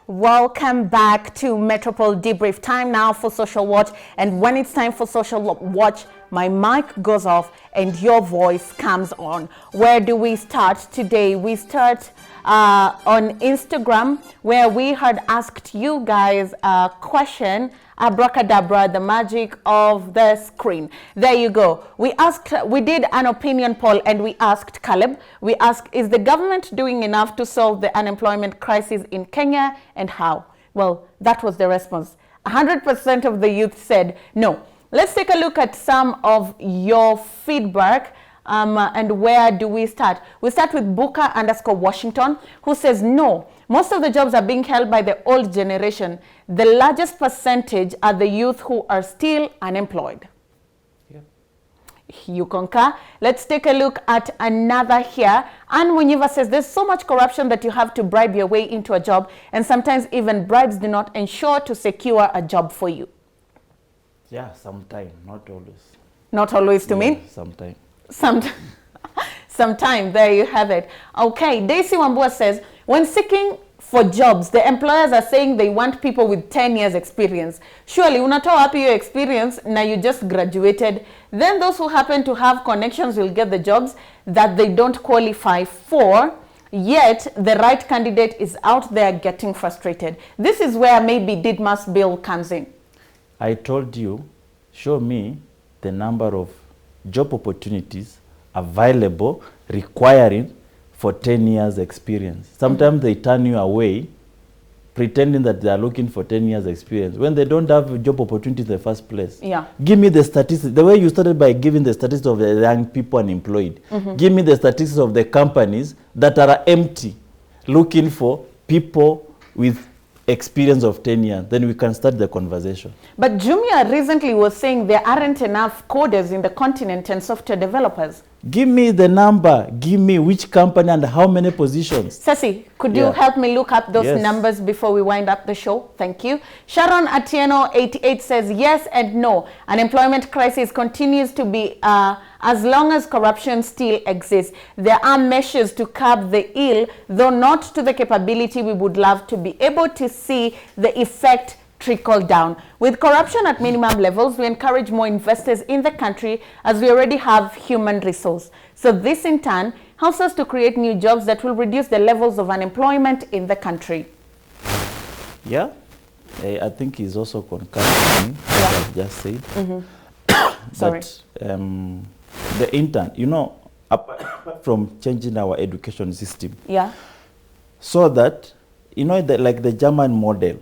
Welcome back to Metropol Debrief. Time now for Social Watch. And when it's time for Social Watch, my mic goes off and your voice comes on. Where do we start today? We start on Instagram, where we had asked you guys a question. Abracadabra, the magic of the screen. There you go. We did an opinion poll and we asked Caleb, we asked, is the government doing enough to solve the unemployment crisis in Kenya and how? Well, that was the response. 100% of the youth said no. Let's take a look at some of your feedback. And where do we start? We start with Booker_Washington, who says no. Most of the jobs are being held by the old generation. The largest percentage are the youth who are still unemployed. Yeah. You concur? Let's take a look at another here. Anne Munyiva says there's so much corruption that you have to bribe your way into a job, and sometimes even bribes do not ensure to secure a job for you. Yeah, sometimes, not always. Not always to mean? Sometimes. Sometime, there you have it. Okay, Daisy Wambua says, when seeking for jobs, the employers are saying they want people with 10 years experience. Surely, unatoa wapi your experience, now you just graduated. Then those who happen to have connections will get the jobs that they don't qualify for. Yet, the right candidate is out there getting frustrated. This is where maybe Didmas bill comes in. I told you, show me the number of job opportunities available requiring for 10 years experience. Sometimes they turn you away pretending that they are looking for 10 years experience when they don't have a job opportunity in the first place. Yeah. Give me the statistics. The way you started by giving the statistics of the young people unemployed. Give me the statistics of the companies that are empty looking for people with experience of 10 years, then we can start the conversation. But Jumia recently was saying there aren't enough coders in the continent and software developers. Give me the number, give me which company and how many positions. Ceci, could you help me look up those numbers before we wind up the show? Thank you. Sharon Atieno 88 says yes and no. Unemployment crisis continues to be as long as corruption still exists. There are measures to curb the ill, though not to the capability we would love to be able to see the effect trickle down. With corruption at minimum levels, we encourage more investors in the country as we already have human resource. So this in turn helps us to create new jobs that will reduce the levels of unemployment in the country. Yeah, I think he's also concurring what I've just said. Sorry. But, the intern, you know, apart from changing our education system, so that, you know, like the German model,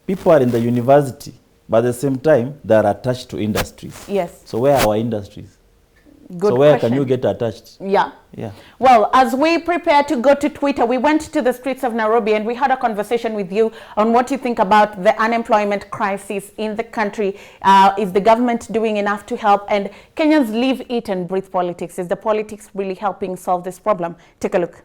people are in the university, but at the same time, they are attached to industries. Yes. So where are our industries? Good so where question. can you get attached? Yeah. Yeah. Well, as we prepare to go to Twitter, we went to the streets of Nairobi and we had a conversation with you on what you think about the unemployment crisis in the country. Is the government doing enough to help? And Kenyans live, eat and breathe politics. Is the politics really helping solve this problem? Take a look.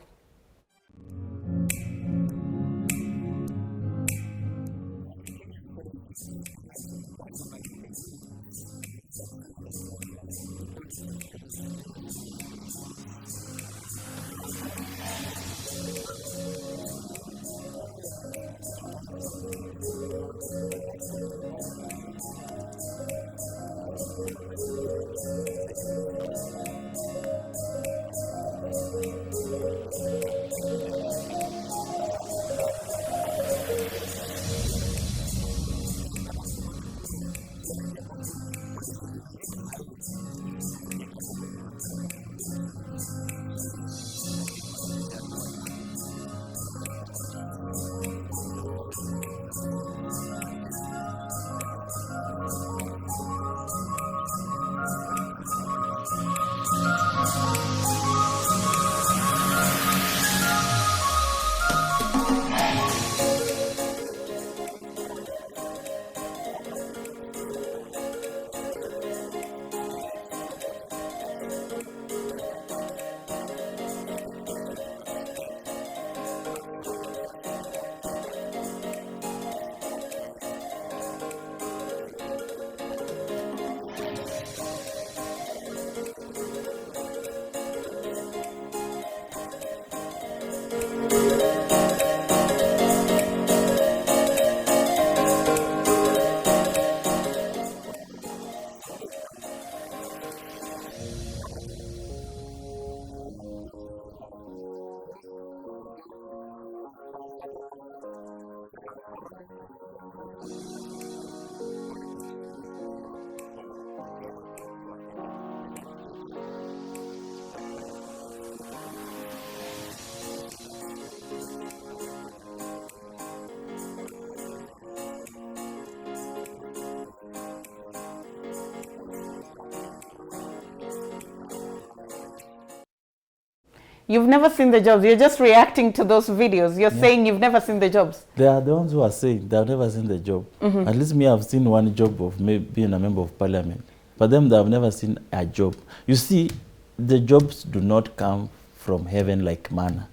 You've never seen the jobs. You're just reacting to those videos. You're saying you've never seen the jobs. They are the ones who are saying they have never seen the job. At least me, I've seen one job of being a member of parliament. But them, they have never seen a job. You see, the jobs do not come from heaven like manna.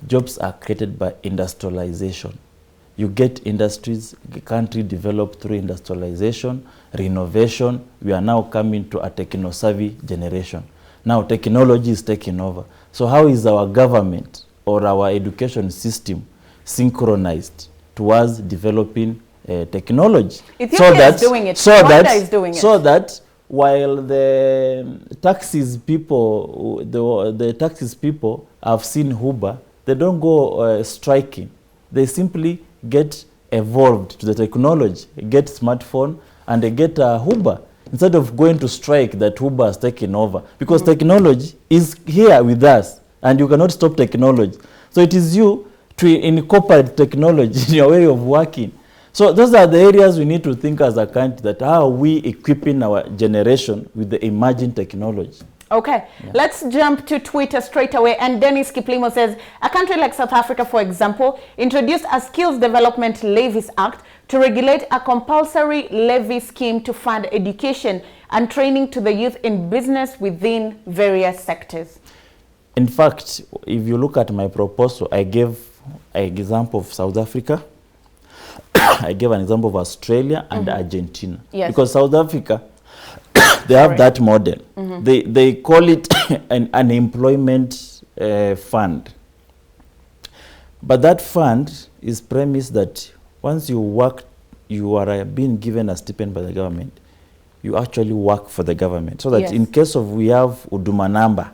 Jobs are created by industrialization. You get industries, the country developed through industrialization, renovation. We are now coming to a techno-savvy generation. Now technology is taking over. So how is our government or our education system synchronized towards developing technology? Ethiopia is doing it. Rwanda is doing it. So that while the taxis people, the taxis people have seen Uber, they don't go striking. They simply get evolved to the technology, get smartphone, and they get Uber. Instead of going to strike that Uber has taken over. Because technology is here with us, and you cannot stop technology. So it is you to incorporate technology in your way of working. So those are the areas we need to think as a country, that how are we equipping our generation with the emerging technology. Okay, let's jump to Twitter straight away. And Dennis Kiplimo says, a country like South Africa, for example, introduced a Skills Development Levies Act to regulate a compulsory levy scheme to fund education and training to the youth in business within various sectors. In fact, if you look at my proposal, I gave an example of South Africa, I gave an example of Australia and Argentina. Yes. Because South Africa, they have that model. They call it an unemployment fund. But that fund is premised that once you work, you are being given a stipend by the government. You actually work for the government. So that in case of we have Huduma number,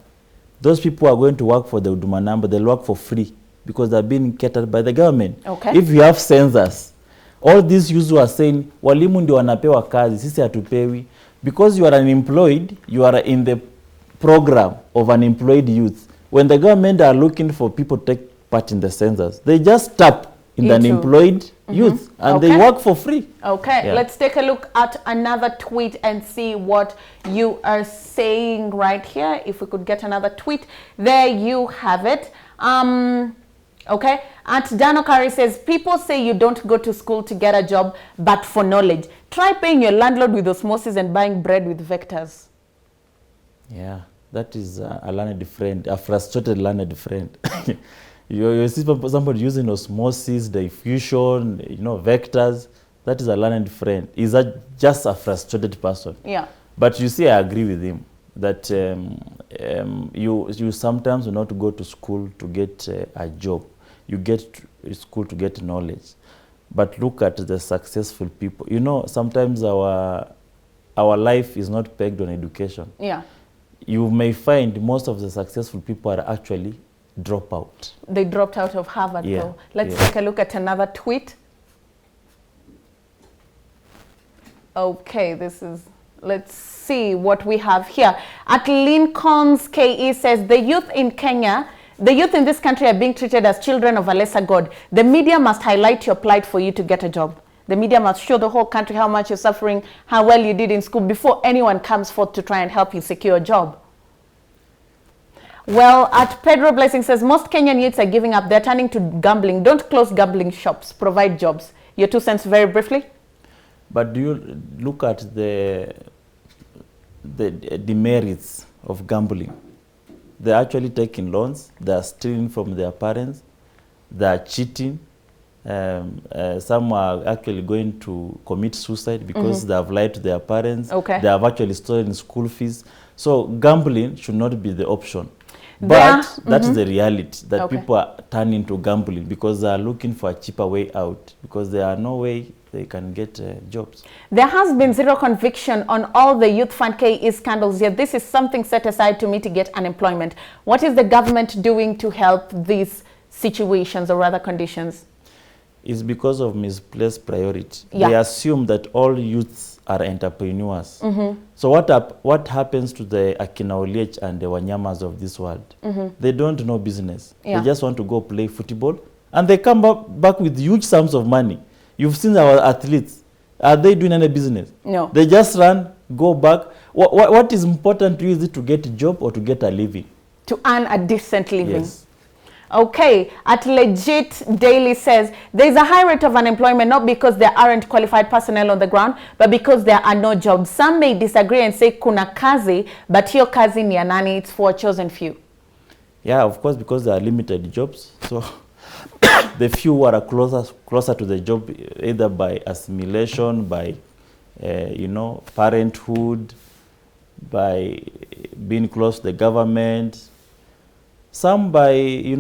those people are going to work for the Huduma number. They'll work for free because they're being catered by the government. Okay. If you have census, all these youths who are saying, walimu ndio wanapewa kazi, sisi hatupewi. Because you are unemployed, you are in the program of unemployed youth. When the government are looking for people to take part in the census, they just tap in the unemployed youth and they work for free. Okay, let's take a look at another tweet and see what you are saying right here. If we could get another tweet, there you have it. Okay, at Dano Kari says, people say you don't go to school to get a job, but for knowledge. Try paying your landlord with osmosis and buying bread with vectors. Yeah, that is a learned friend, a frustrated learned friend. you see somebody using osmosis, diffusion, vectors. That is a learned friend. Is that just a frustrated person? Yeah. But you see, I agree with him that you sometimes do not go to school to get a job. You get to school to get knowledge. But look at the successful people. Sometimes our life is not pegged on education. Yeah. You may find most of the successful people are actually dropout. They dropped out of Harvard, though. Let's take a look at another tweet. Okay, let's see what we have here. At Lincoln's KE says, the youth in this country are being treated as children of a lesser God. The media must highlight your plight for you to get a job. The media must show the whole country how much you're suffering, how well you did in school before anyone comes forth to try and help you secure a job. Well, at Pedro Blessing says, most Kenyan youths are giving up. They're turning to gambling. Don't close gambling shops. Provide jobs. Your 2 cents very briefly. But do you look at the demerits of gambling? They're actually taking loans. They're stealing from their parents. They're cheating. Some are actually going to commit suicide because they have lied to their parents. Okay. They have actually stolen school fees. So gambling should not be the option. But that's the reality, that people are turning to gambling because they are looking for a cheaper way out, because there are no way they can get jobs. There has been zero conviction on all the Youth Fund KE scandals, yet this is something set aside to mitigate unemployment. What is the government doing to help these situations or other conditions? It's because of misplaced priority. They assume that all youths are entrepreneurs. So what happens to the Akina Oliech and the Wanyamas of this world? They don't know business. They just want to go play football, and they come back with huge sums of money. You've seen our athletes. Are they doing any business? No. They just run, go back. What is important to you? Is it to get a job or to get a living? to earn a decent living. Yes. Okay, at Legit Daily says, there's a high rate of unemployment not because there aren't qualified personnel on the ground, but because there are no jobs. Some may disagree and say kuna kazi, but hiyo kazi ni ya nani? It's for a chosen few. Yeah, of course, because there are limited jobs. So the few who are closer to the job, either by assimilation, by, parenthood, by being close to the government, some by,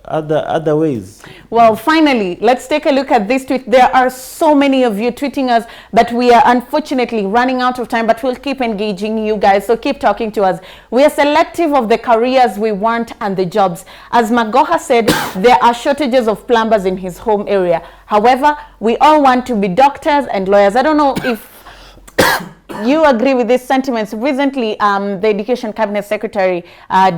other ways. Well, finally, let's take a look at this tweet. There are so many of you tweeting us, but we are unfortunately running out of time, but we'll keep engaging you guys, so keep talking to us. We are selective of the careers we want and the jobs. As Magoha said, there are shortages of plumbers in his home area. However, we all want to be doctors and lawyers. I don't know if you agree with these sentiments. Recently, the Education Cabinet Secretary,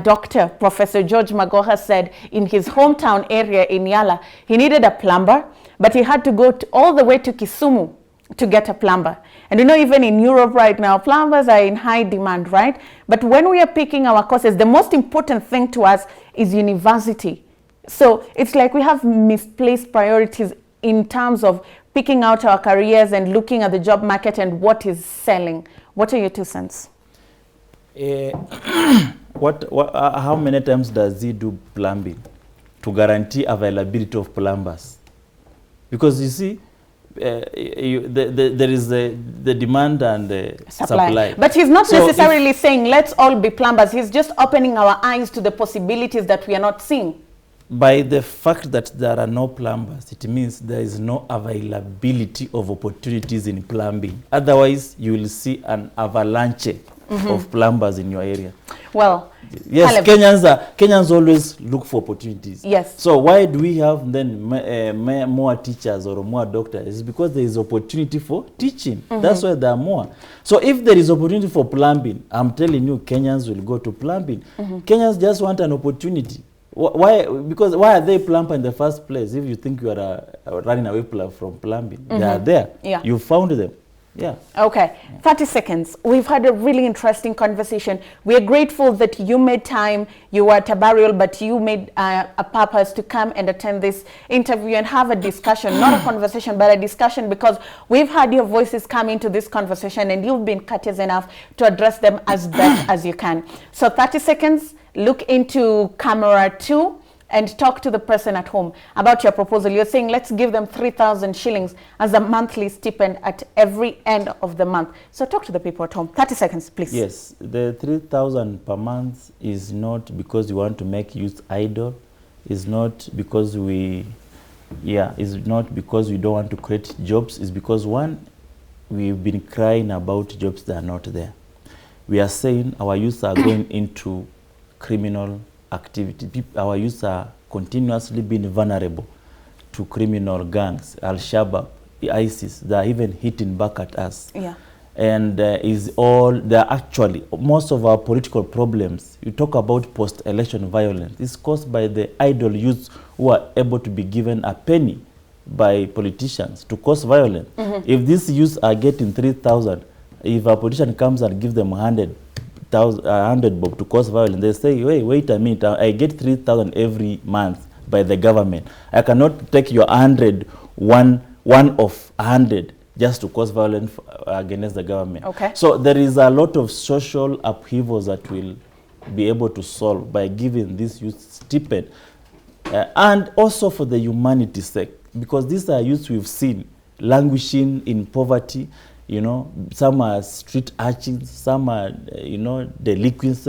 Dr. Professor George Magoha, said in his hometown area in Yala, he needed a plumber, but he had to go all the way to Kisumu to get a plumber. And even in Europe right now, plumbers are in high demand, right? But when we are picking our courses, the most important thing to us is university. So it's like we have misplaced priorities in terms of picking out our careers and looking at the job market and what is selling. What are your 2 cents? How many times does he do plumbing to guarantee availability of plumbers? Because you see, there is the demand and the supply. But he's not necessarily saying let's all be plumbers. He's just opening our eyes to the possibilities that we are not seeing. By the fact that there are no plumbers, it means there is no availability of opportunities in plumbing. Otherwise, you will see an avalanche of plumbers in your area. Well, yes, Kenyans always look for opportunities. Yes. So why do we have then more teachers or more doctors? It's because there is opportunity for teaching. That's why there are more. So if there is opportunity for plumbing, I'm telling you, Kenyans will go to plumbing. Kenyans just want an opportunity. Why? Because why are they plumber in the first place? If you think you are running away from plumbing, they are there. Yeah. You found them. Yeah. Okay. 30 seconds. We've had a really interesting conversation. We are grateful that you made time. You were at a burial, but you made a purpose to come and attend this interview and have a discussion, not a conversation, but a discussion, because we've had your voices come into this conversation and you've been courteous enough to address them as best as you can. So 30 seconds. Look into camera 2 and talk to the person at home about your proposal. You're saying let's give them 3,000 shillings as a monthly stipend at every end of the month. So talk to the people at home. 30 seconds, please. Yes, the 3,000 per month is not because we want to make youth idle. It's not because it's not because we don't want to create jobs. It's because, one, we've been crying about jobs that are not there. We are saying our youth are going into criminal activity. Our youth are continuously being vulnerable to criminal gangs, Al-Shabaab, ISIS. They are even hitting back at us. Yeah. And actually, most of our political problems, you talk about post-election violence, is caused by the idle youth who are able to be given a penny by politicians to cause violence. If these youths are getting 3,000, if a politician comes and gives them 100 bob to cause violence, they say, wait a minute, I get 3,000 every month by the government. I cannot take your 100, one of 100 just to cause violence against the government. Okay. So there is a lot of social upheavals that will be able to solve by giving this youth stipend. And also for the humanity's sake, because these are youths we've seen languishing in poverty. Some are street urchins, some are, delinquent,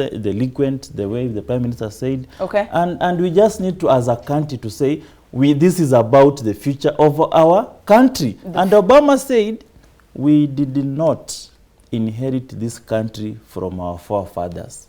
the way the Prime Minister said. Okay. And we just need to, as a country, to say, this is about the future of our country. And Obama said, we did not inherit this country from our forefathers.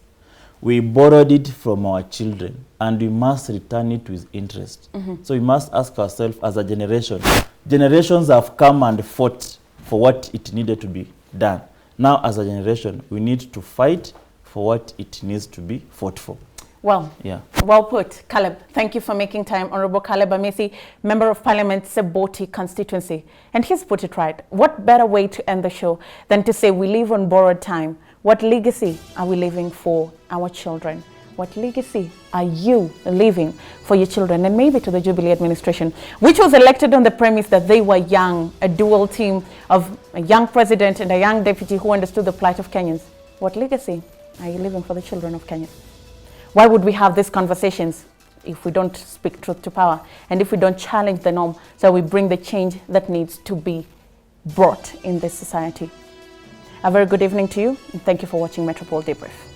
We borrowed it from our children, and we must return it with interest. So we must ask ourselves as a generation. Generations have come and fought for what it needed to be done. Now, as a generation, we need to fight for what it needs to be fought for. Well, yeah. Well put, Caleb. Thank you for making time. Honorable Caleb Amisi, Member of Parliament, Seboti constituency. And he's put it right. What better way to end the show than to say we live on borrowed time? What legacy are we leaving for our children? What legacy are you leaving for your children? And maybe to the Jubilee administration, which was elected on the premise that they were young, a dual team of a young president and a young deputy who understood the plight of Kenyans. What legacy are you leaving for the children of Kenya? Why would we have these conversations if we don't speak truth to power and if we don't challenge the norm so we bring the change that needs to be brought in this society? A very good evening to you, and thank you for watching Metropol Debrief.